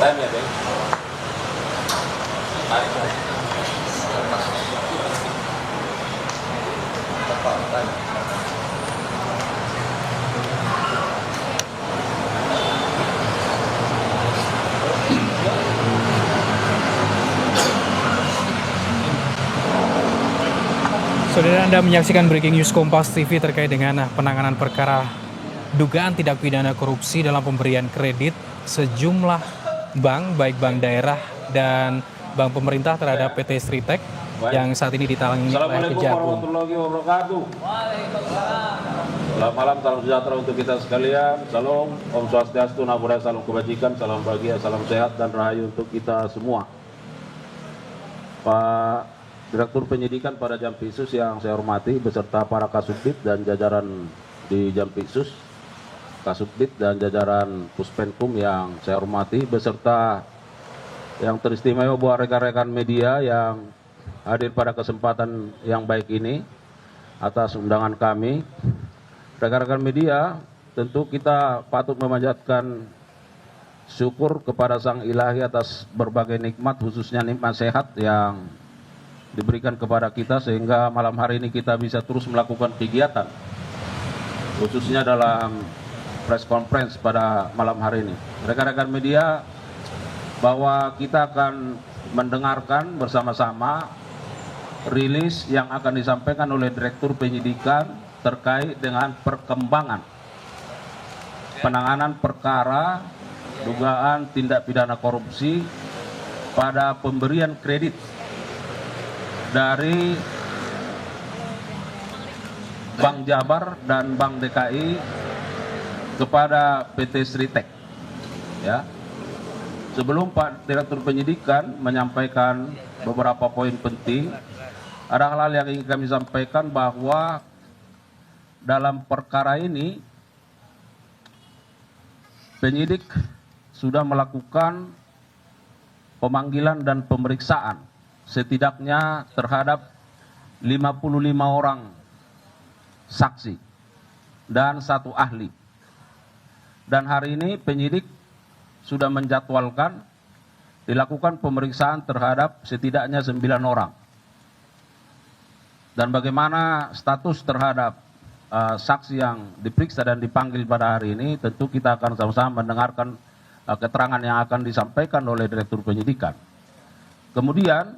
Time ya, Bang. Saudara, Anda menyaksikan Breaking News Kompas TV terkait dengan penanganan perkara dugaan tindak pidana korupsi dalam pemberian kredit sejumlah bank, baik bank daerah dan bank pemerintah terhadap PT Sritek yang saat ini ditangani oleh Assalamualaikum Kejagung. warahmatullahi wabarakatuh. Selamat malam, salam sejahtera untuk kita sekalian. Salam, Om Swastiastu, Namo Buddhaya, salam kebajikan, salam bahagia, salam sehat dan rahayu untuk kita semua. Pak Direktur Penyidikan pada Jampitsus yang saya hormati, beserta para Kasubdit dan jajaran di Jampitsus, Kasubdit dan jajaran Puspenkum yang saya hormati, beserta yang teristimewa buat rekan-rekan media yang hadir pada kesempatan yang baik ini atas undangan kami. Rekan-rekan media, tentu kita patut memanjatkan syukur kepada Sang Ilahi atas berbagai nikmat, khususnya nikmat sehat yang diberikan kepada kita sehingga malam hari ini kita bisa terus melakukan kegiatan, khususnya dalam press conference pada malam hari ini. Rekan-rekan media, bahwa kita akan mendengarkan bersama-sama rilis yang akan disampaikan oleh Direktur Penyidikan terkait dengan perkembangan penanganan perkara dugaan tindak pidana korupsi pada pemberian kredit dari Bank Jabar dan Bank DKI kepada PT Sritek. Ya. Sebelum Pak Direktur Penyidikan menyampaikan beberapa poin penting, ada hal-hal yang ingin kami sampaikan bahwa dalam perkara ini penyidik sudah melakukan pemanggilan dan pemeriksaan setidaknya terhadap 55 orang saksi dan 1 ahli. Dan hari ini penyidik sudah menjadwalkan dilakukan pemeriksaan terhadap setidaknya 9 orang. Dan bagaimana status terhadap saksi yang diperiksa dan dipanggil pada hari ini, tentu kita akan sama-sama mendengarkan keterangan yang akan disampaikan oleh Direktur Penyidikan. Kemudian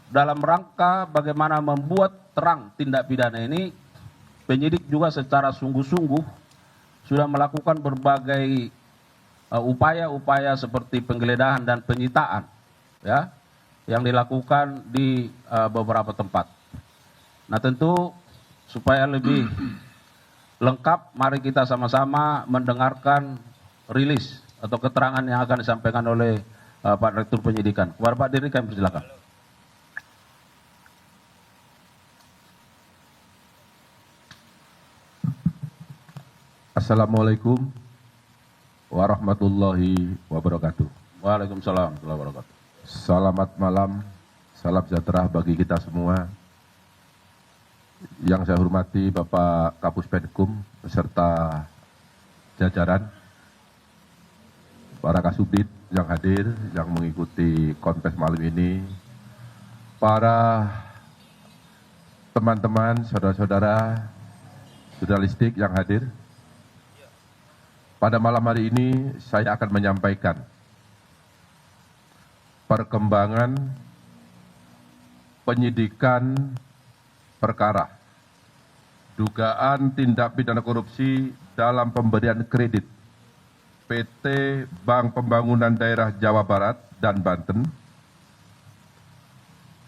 dalam rangka bagaimana membuat terang tindak pidana ini, penyidik juga secara sungguh-sungguh sudah melakukan berbagai upaya-upaya seperti penggeledahan dan penyitaan, ya, yang dilakukan di beberapa tempat. Nah, tentu supaya lebih lengkap, mari kita sama-sama mendengarkan rilis atau keterangan yang akan disampaikan oleh Pak Direktur Penyidikan. Kepada Pak Dirjen kami persilakan. Assalamualaikum warahmatullahi wabarakatuh. Waalaikumsalam warahmatullahi wabarakatuh. Selamat malam, salam sejahtera bagi kita semua. Yang saya hormati Bapak Kapus Penkum beserta jajaran, para Kasubdit yang hadir, yang mengikuti kontes malam ini, para teman-teman, saudara-saudara, jurnalistik yang hadir. Pada malam hari ini saya akan menyampaikan perkembangan penyidikan perkara dugaan tindak pidana korupsi dalam pemberian kredit PT Bank Pembangunan Daerah Jawa Barat dan Banten,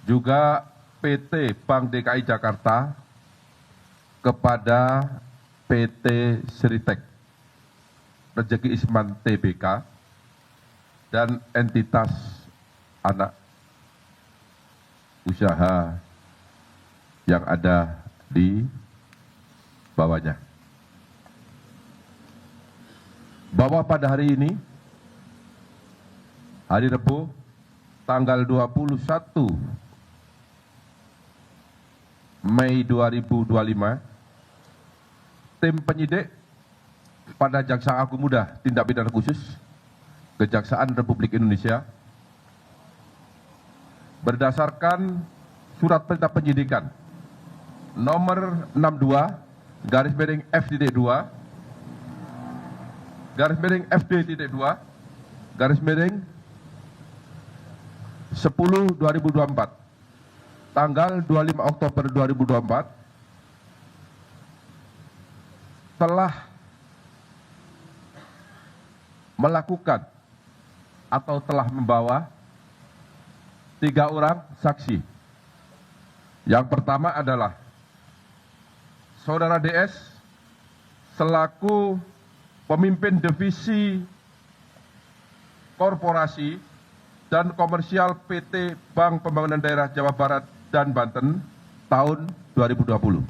juga PT Bank DKI Jakarta kepada PT Sritek Rezeki Isman Tbk dan entitas anak usaha yang ada di bawahnya. Bahwa pada hari ini, hari Rabu, tanggal 21 Mei 2025, tim penyidik pada Jaksa Agung Muda Tindak Pidana Khusus Kejaksaan Republik Indonesia berdasarkan surat perintah penyidikan nomor 62/F.2 FD.2 10/2024 tanggal 25 Oktober 2024 telah melakukan atau telah membawa 3 orang saksi. Yang pertama adalah Saudara DS selaku pemimpin divisi korporasi dan komersial PT Bank Pembangunan Daerah Jawa Barat dan Banten tahun 2020.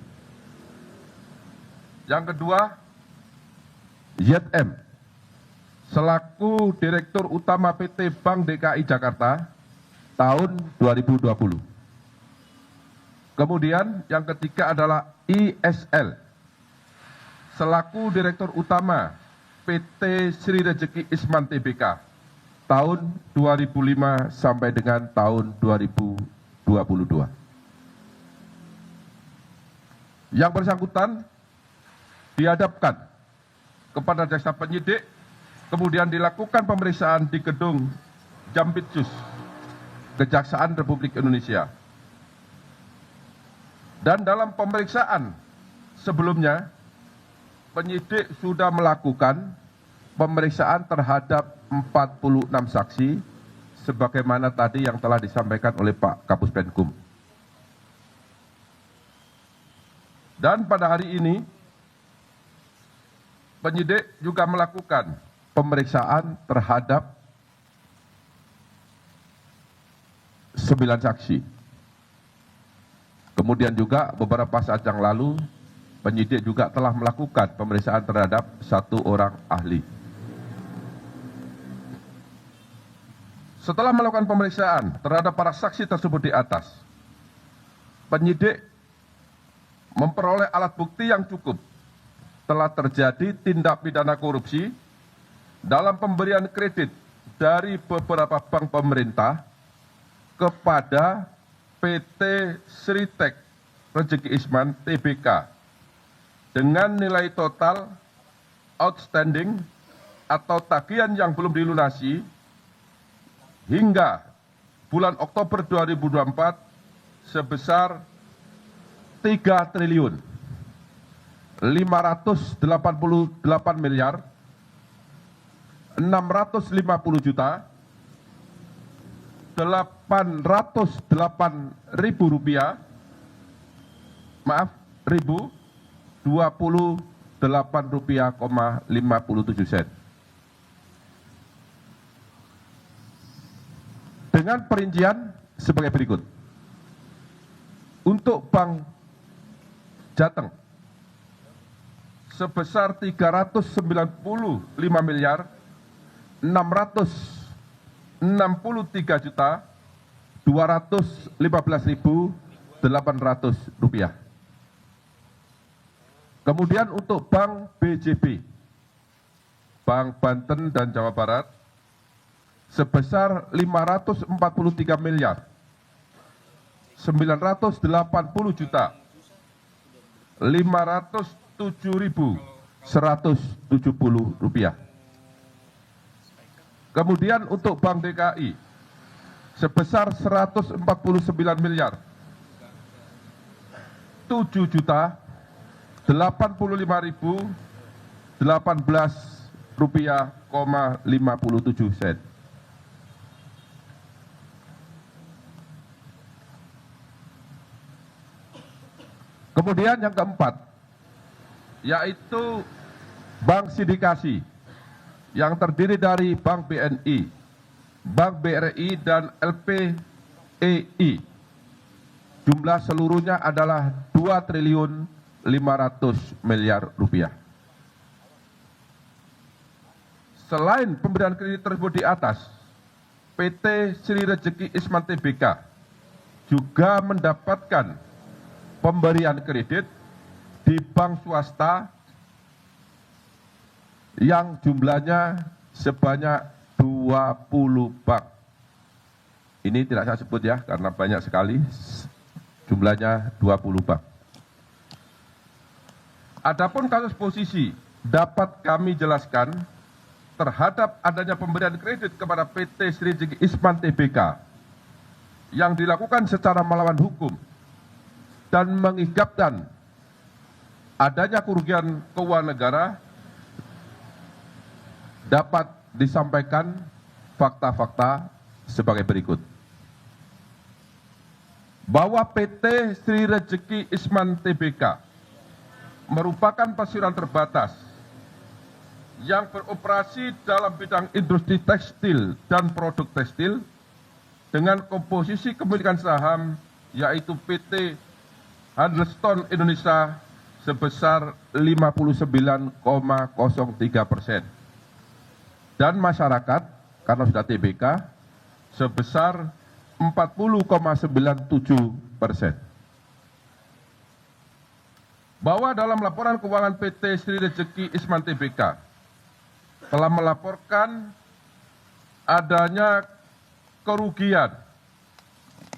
Yang kedua, YM selaku Direktur Utama PT Bank DKI Jakarta tahun 2020. Kemudian yang ketiga adalah ISL selaku Direktur Utama PT Sri Rejeki Isman Tbk tahun 2005 sampai dengan tahun 2022. Yang bersangkutan dihadapkan kepada jaksa penyidik, kemudian dilakukan pemeriksaan di gedung Jampitsus Kejaksaan Republik Indonesia. Dan dalam pemeriksaan sebelumnya, penyidik sudah melakukan pemeriksaan terhadap 46 saksi, sebagaimana tadi yang telah disampaikan oleh Pak Kapus Penkum. Dan pada hari ini, penyidik juga melakukan pemeriksaan terhadap 9 saksi. Kemudian juga beberapa saat yang lalu, penyidik juga telah melakukan pemeriksaan terhadap 1 orang ahli. Setelah melakukan pemeriksaan terhadap para saksi tersebut di atas, penyidik memperoleh alat bukti yang cukup telah terjadi tindak pidana korupsi dalam pemberian kredit dari beberapa bank pemerintah kepada PT Sritek Rejeki Isman Tbk dengan nilai total outstanding atau tagihan yang belum dilunasi hingga bulan Oktober 2024 sebesar 3 triliun 588 miliar 650 juta 808 ribu rupiah, maaf, 28 rupiah, 57 sen. Dengan perincian sebagai berikut. Untuk Bank Jateng sebesar 395 miliar 663 juta 215.800 rupiah. Kemudian untuk Bank BJB, Bank Banten dan Jawa Barat sebesar 543 miliar 980 juta 507.170 rupiah. Kemudian untuk Bank DKI sebesar 149 miliar 7 juta 85.018 rupiah, 57 sen. Kemudian yang keempat, yaitu bank sindikasi yang terdiri dari Bank BNI, Bank BRI, dan LPEI. Jumlah seluruhnya adalah 2 triliun 500 miliar rupiah. Selain pemberian kredit tersebut di atas, PT Sri Rejeki Isman Tbk juga mendapatkan pemberian kredit di bank swasta yang jumlahnya sebanyak 20 bank. Ini tidak saya sebut ya, karena banyak sekali, jumlahnya 20 bank. Adapun kasus posisi dapat kami jelaskan terhadap adanya pemberian kredit kepada PT Sri Rejeki Isman Tbk yang dilakukan secara melawan hukum dan mengakibatkan adanya kerugian keuangan negara, dapat disampaikan fakta-fakta sebagai berikut. Bahwa PT Sri Rejeki Isman Tbk merupakan perseroan terbatas yang beroperasi dalam bidang industri tekstil dan produk tekstil dengan komposisi kepemilikan saham yaitu PT Handelston Indonesia sebesar 59,03% dan masyarakat karena sudah TBK sebesar 40,97%. Bahwa dalam laporan keuangan PT Sri Rejeki Isman Tbk telah melaporkan adanya kerugian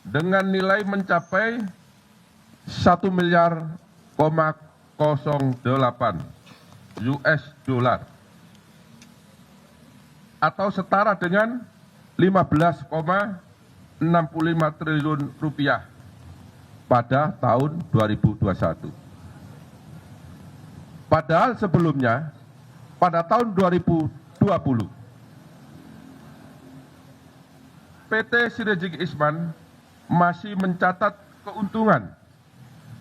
dengan nilai mencapai 1 miliar 08 US dollar atau setara dengan 15,65 triliun rupiah pada tahun 2021. Padahal sebelumnya, pada tahun 2020, PT Sri Rejeki Isman masih mencatat keuntungan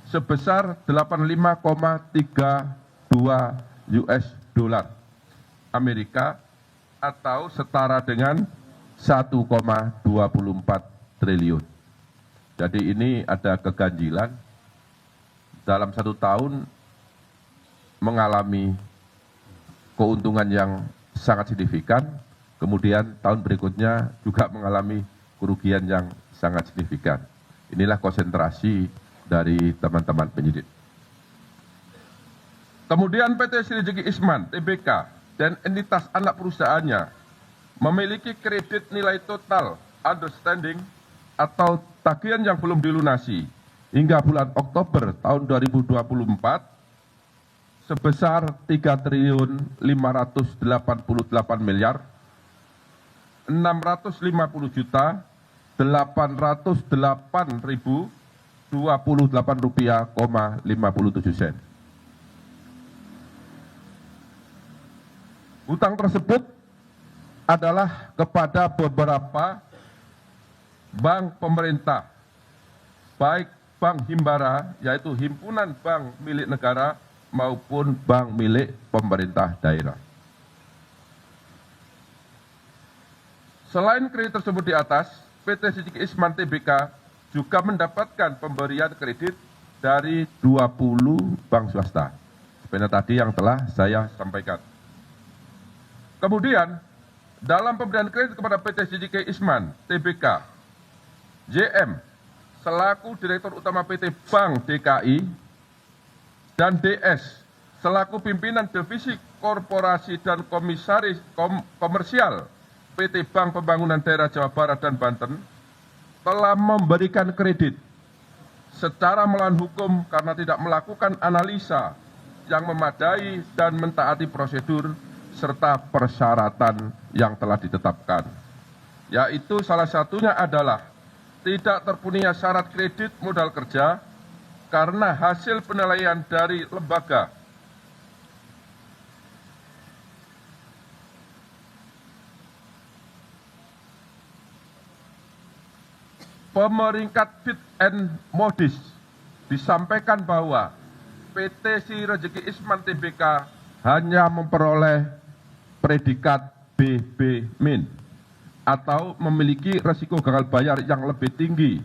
sebesar 85,32 US dollar Amerika atau setara dengan 1,24 triliun. Jadi ini ada keganjilan dalam satu tahun mengalami keuntungan yang sangat signifikan, kemudian tahun berikutnya juga mengalami kerugian yang sangat signifikan. Inilah konsentrasi dari teman-teman penyidik. Kemudian PT Sri Rejeki Isman Tbk dan entitas anak perusahaannya memiliki kredit nilai total outstanding atau tagihan yang belum dilunasi hingga bulan Oktober tahun 2024 sebesar 3.588 miliar 650.808.028 rupiah, 57 sen. Utang tersebut adalah kepada beberapa bank pemerintah, baik bank himbara, yaitu himpunan bank milik negara, maupun bank milik pemerintah daerah. Selain kredit tersebut di atas, PT Sri Rejeki Isman Tbk juga mendapatkan pemberian kredit dari 20 bank swasta, seperti tadi yang telah saya sampaikan. Kemudian, dalam pemberian kredit kepada PT Sri Rejeki Isman Tbk, JM selaku Direktur Utama PT Bank DKI dan DS selaku pimpinan divisi korporasi dan komisaris komersial PT Bank Pembangunan Daerah Jawa Barat dan Banten telah memberikan kredit secara melawan hukum karena tidak melakukan analisa yang memadai dan mentaati prosedur serta persyaratan yang telah ditetapkan. Yaitu salah satunya adalah tidak terpenuhinya syarat kredit modal kerja karena hasil penilaian dari lembaga pemeringkat Fit and Modis disampaikan bahwa PT Sri Rejeki Isman Tbk hanya memperoleh predikat BB- atau memiliki risiko gagal bayar yang lebih tinggi.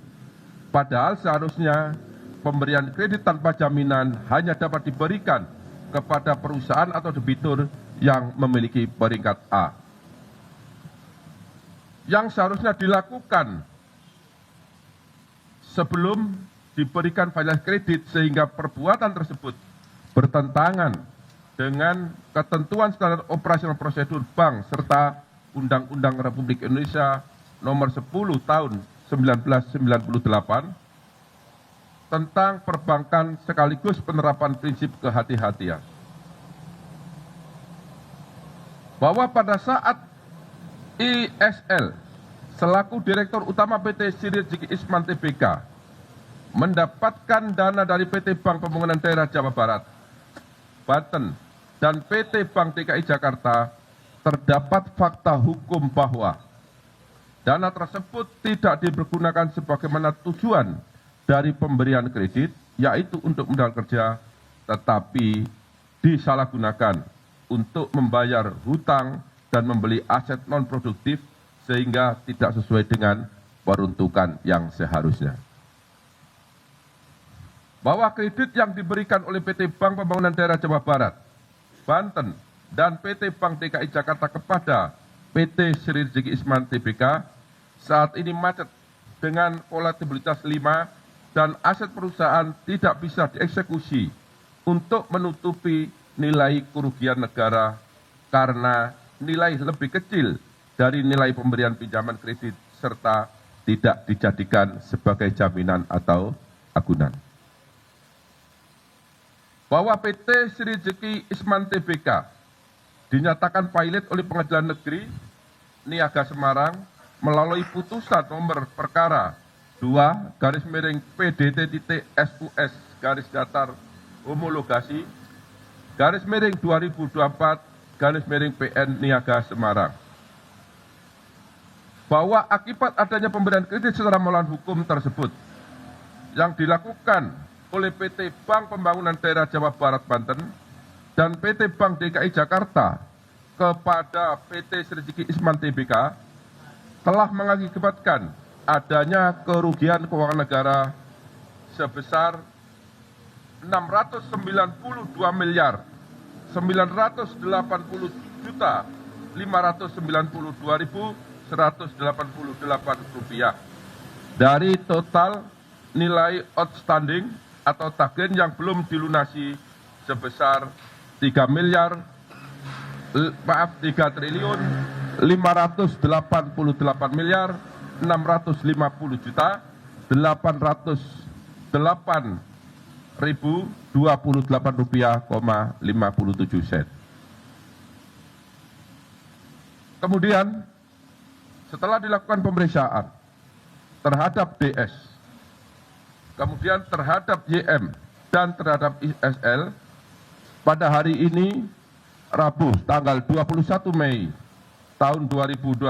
Padahal seharusnya pemberian kredit tanpa jaminan hanya dapat diberikan kepada perusahaan atau debitur yang memiliki peringkat A. Yang seharusnya dilakukan sebelum diberikan fasilitas kredit sehingga perbuatan tersebut bertentangan dengan ketentuan standar operasional prosedur bank serta Undang-Undang Republik Indonesia Nomor 10 Tahun 1998 tentang perbankan sekaligus penerapan prinsip kehati-hatian. Bahwa pada saat ISL selaku Direktur Utama PT Sinergi Isman Tbk mendapatkan dana dari PT Bank Pembangunan Daerah Jawa Barat, Banten, dan PT Bank DKI Jakarta, terdapat fakta hukum bahwa dana tersebut tidak dipergunakan sebagaimana tujuan dari pemberian kredit, yaitu untuk modal kerja, tetapi disalahgunakan untuk membayar hutang dan membeli aset non-produktif sehingga tidak sesuai dengan peruntukan yang seharusnya. Bahwa kredit yang diberikan oleh PT Bank Pembangunan Daerah Jawa Barat, Banten, dan PT Bank DKI Jakarta kepada PT Sinergi Isman Tbk saat ini macet dengan volatilitas 5 dan aset perusahaan tidak bisa dieksekusi untuk menutupi nilai kerugian negara karena nilai lebih kecil dari nilai pemberian pinjaman kredit serta tidak dijadikan sebagai jaminan atau agunan. Bahwa PT Sinergi Isman Tbk dinyatakan pilot oleh Pengadilan Negeri Niaga Semarang melalui putusan nomor perkara 2/PDT.SUS homologasi /2024/PN Niaga Semarang. Bahwa akibat adanya pemberian kredit secara melawan hukum tersebut yang dilakukan oleh PT Bank Pembangunan Daerah Jawa Barat Banten dan PT Bank DKI Jakarta kepada PT Sinergi Isman Tbk telah mengakibatkan adanya kerugian keuangan negara sebesar 699.592.188 rupiah dari total nilai outstanding atau tagihan yang belum dilunasi sebesar 3.538.808.028 rupiah,57 sen. Kemudian setelah dilakukan pemeriksaan terhadap DS, kemudian terhadap YM dan terhadap ISL, pada hari ini Rabu tanggal 21 Mei tahun 2025,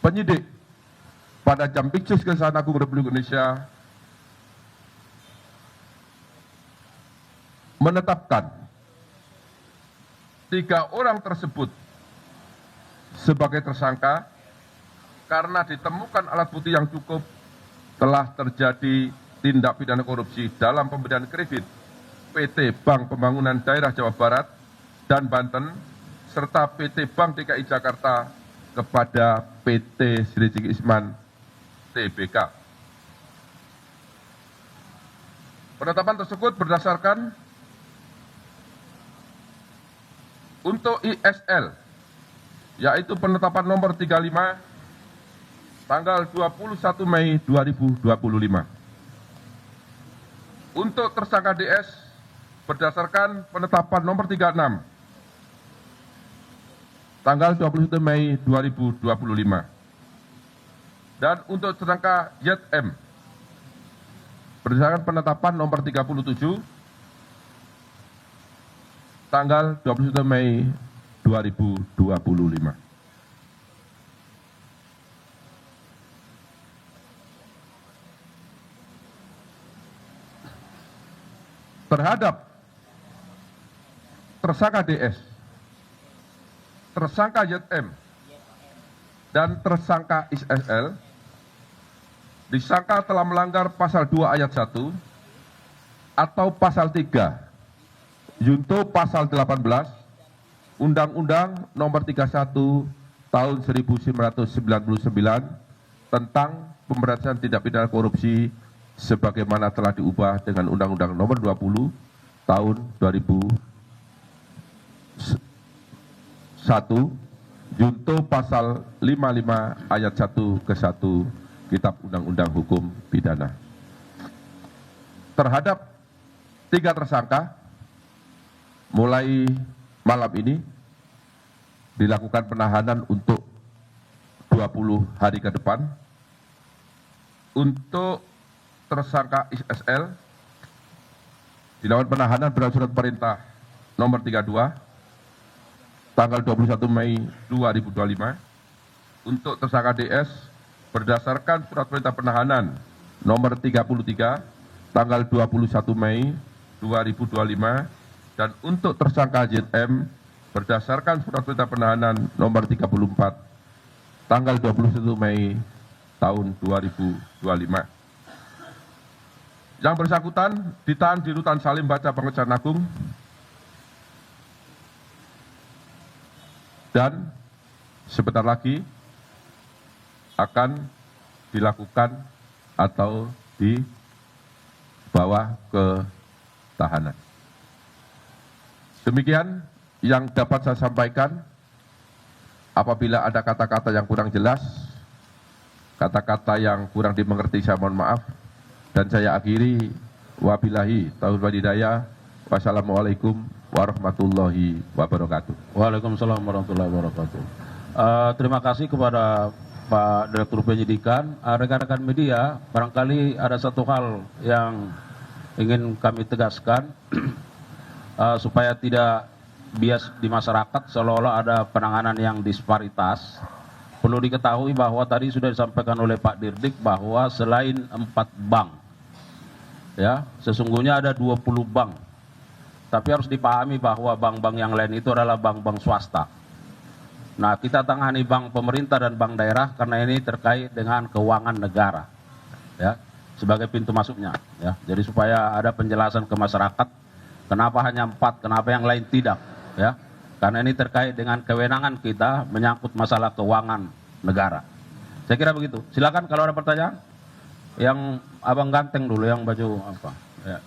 penyidik pada Jampitsus Kejaksaan Agung Republik Indonesia menetapkan 3 orang tersebut sebagai tersangka karena ditemukan alat bukti yang cukup telah terjadi tindak pidana korupsi dalam pemberian kredit PT Bank Pembangunan Daerah Jawa Barat dan Banten serta PT Bank DKI Jakarta kepada PT Sinergi Isman Tbk. Penetapan tersebut berdasarkan untuk ISL, yaitu penetapan nomor 35 tanggal 21 Mei 2025. Untuk tersangka DS berdasarkan penetapan nomor 36 tanggal 21 Mei 2025. Dan untuk tersangka YM berdasarkan penetapan nomor 37 tanggal 21 Mei 2025. Terhadap tersangka DS, tersangka YM, dan tersangka ISL disangka telah melanggar pasal 2 ayat 1 atau pasal 3 junto pasal 18 Undang-Undang Nomor 31 Tahun 1999 tentang pemberantasan tindak pidana korupsi sebagaimana telah diubah dengan Undang-Undang Nomor 20 Tahun 2001 junto pasal 55 ayat 1 ke 1 Kitab Undang-Undang Hukum Pidana. Terhadap 3 tersangka, mulai malam ini dilakukan penahanan untuk 20 hari ke depan. Untuk tersangka ISL dilakukan penahanan berdasarkan surat perintah nomor 32 tanggal 21 Mei 2025. Untuk tersangka DS berdasarkan surat perintah penahanan nomor 33 tanggal 21 Mei 2025, dan untuk tersangka JM berdasarkan surat perintah penahanan nomor 34 tanggal 21 Mei tahun 2025. Yang bersangkutan ditahan di Rutan Salim Baca Kejaksaan Agung dan sebentar lagi akan dilakukan atau dibawa ke tahanan. Demikian yang dapat saya sampaikan. Apabila ada kata-kata yang kurang jelas, kata-kata yang kurang dimengerti, saya mohon maaf. Dan saya akhiri, wabillahi taufiq wal hidayah. Wassalamualaikum warahmatullahi wabarakatuh. Waalaikumsalam warahmatullahi wabarakatuh. Terima kasih kepada Pak Direktur Penyidikan. Rekan-rekan media, barangkali ada satu hal yang ingin kami tegaskan supaya tidak bias di masyarakat seolah-olah ada penanganan yang disparitas. Perlu diketahui bahwa tadi sudah disampaikan oleh Pak Dirdik bahwa selain 4 bank, ya, sesungguhnya ada 20 bank. Tapi harus dipahami bahwa bank-bank yang lain itu adalah bank-bank swasta. Nah, kita tangani bank pemerintah dan bank daerah karena ini terkait dengan keuangan negara, ya, sebagai pintu masuknya, ya. Jadi supaya ada penjelasan ke masyarakat kenapa hanya 4, kenapa yang lain tidak, ya. Karena ini terkait dengan kewenangan kita menyangkut masalah keuangan negara. Saya kira begitu. Silakan kalau ada pertanyaan. Yang abang ganteng dulu yang baju apa? Ya.